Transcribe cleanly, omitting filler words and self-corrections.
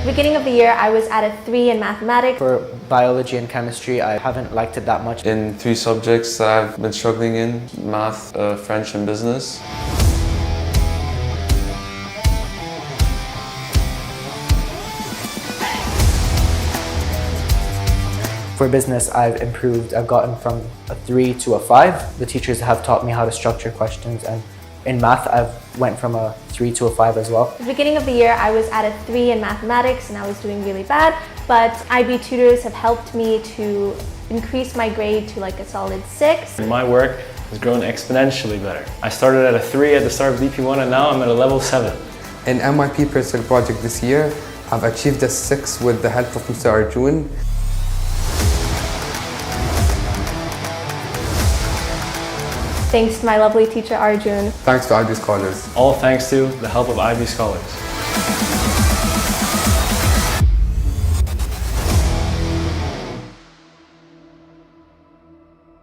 Beginning of the year, I was at a 3 in mathematics. For biology and chemistry, I haven't liked it that much. In 3 subjects that I've been struggling in, math, French and business. For business, I've improved. I've gotten from a 3 to a 5. The teachers have taught me how to structure questions, and in math, I've went from a 3 to a 5 as well. At the beginning of the year, I was at a 3 in mathematics and I was doing really bad, but IB tutors have helped me to increase my grade to like a solid 6. My work has grown exponentially better. I started at a 3 at the start of DP1 and now I'm at a level 7. In MIP personal project this year, I've achieved a 6 with the help of Mr. Arjun. Thanks to my lovely teacher Arjun. Thanks to IB Scholars. All thanks to the help of IB Scholars.